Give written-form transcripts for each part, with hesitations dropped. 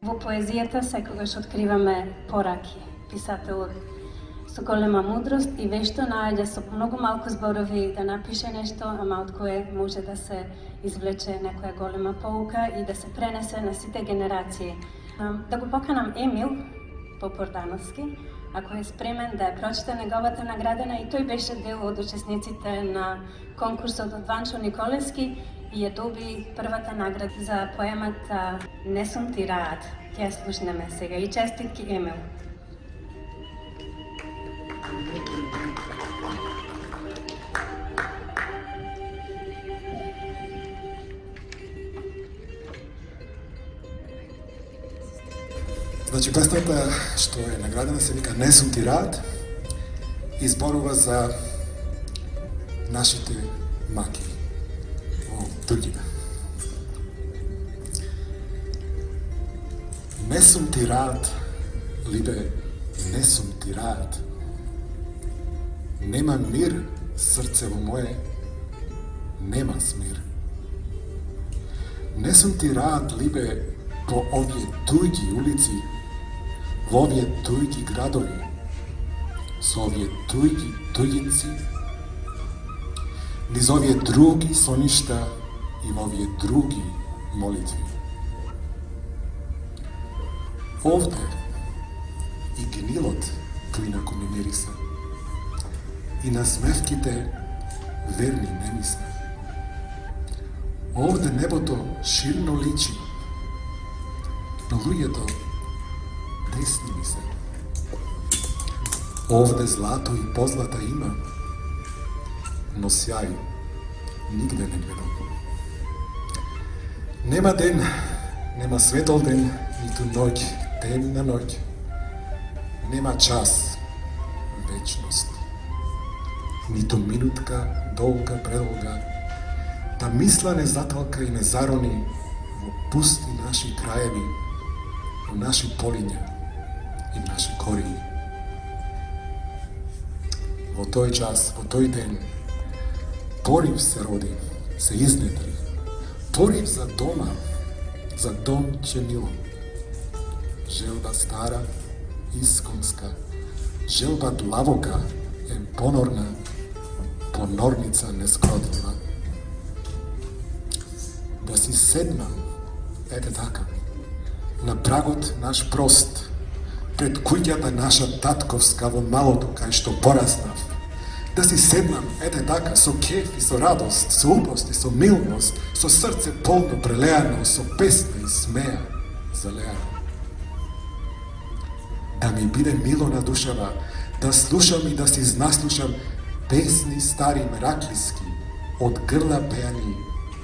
Во поезијата секогаш откриваме пораки. Писателот со голема мудрост и вешто наоѓа со многу малку зборови да напише нешто, ама од кое може да се извлече некоја голема поука и да се пренесе на сите генерации. Да го поканам Емил Попордановски, ако е спремен да ја прочита неговата наградена, и тој беше дел од учесниците на конкурсот од Ванчо Николевски и ја доби првата награда за поемата "Не сум ти рад". Ќе ја слушнеме сега и честитки, Емил. Значи, песната што е наградена се вика "Не сум ти рад" и зборува за нашите маки во другите. Не сум ти рад, либе, не сум ти рад. Нема мир, срце во моје, нема смир. Не сум ти рад, либе, по овие туѓи улици, во овие туѓи градови, со овие туѓи туѓици, низ овие други соништа и во овие други молитви. Овде и гнилот клинако ми мириса, и насмевките верни не мисля. Овде небото ширно личи, но луѓето десни ми се. Овде злато и позлата има, но сјај нигде не гледам. Нема ден, нема светол ден, ниту ноќ, темна ноќ. Нема час, вечност. Ниту минутка, долга, предолга, да мисла не заталка и не зарони во пусти наши краеви, во наши полиња и наши корени. Во тој час, во тој ден, порив се роди, се изнедри. Порив за дома, за дом ќе мило. Желба стара, исконска, желба длавока е понорна, понорница нескродлива. Да си седнам, ете така, на прагот наш прост, пред куќата наша татковска во малото кај што пораснав. Да си седнам, ете така, со кеф и со радост, со убост и со милност, со срце полно прелеано, со песна и смеа залеано. Да ми биде мило на душава, да слушам и да си знаслушам песни стари мераклиски, од грла пеани,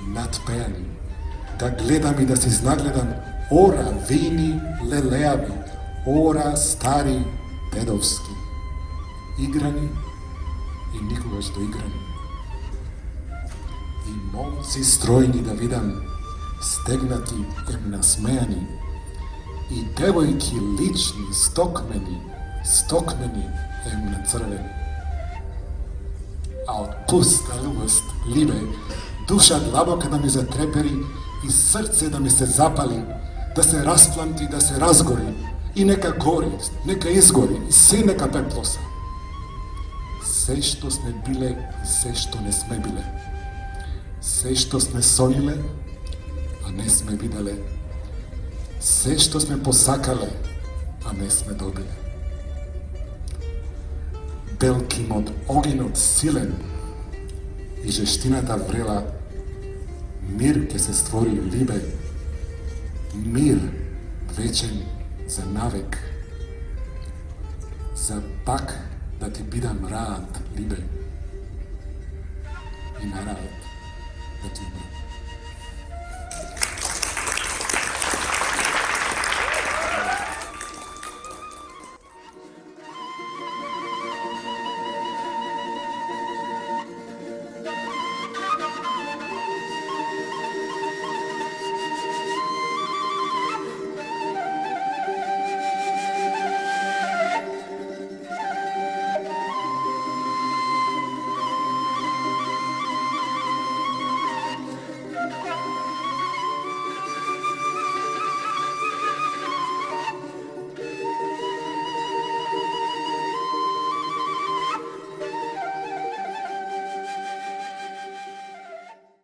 надпеани. Да гледам и да си знагледам ора вини лелеави, ора стари дедовски, играни и никогаш доиграни. И момци стројни да видам, стегнати ем насмејани, и девојки лични, стокмени ем на црвени. А од пуста љубост, либе, душа длабока да ми затрепери и срце да ми се запали, да се распламти, да се разгори, и нека гори, нека изгори, и се нека пеплоса. Се што сме биле и се што не сме биле. Се што сме сониле, а не сме виделе. Се што сме посакале, а не сме добиле. Белкимот огинот силен и жештината врела, мир ќе се створи, либе, мир вечен за навек, за пак да ти бидам рад, либе, и на рад да ти умрам.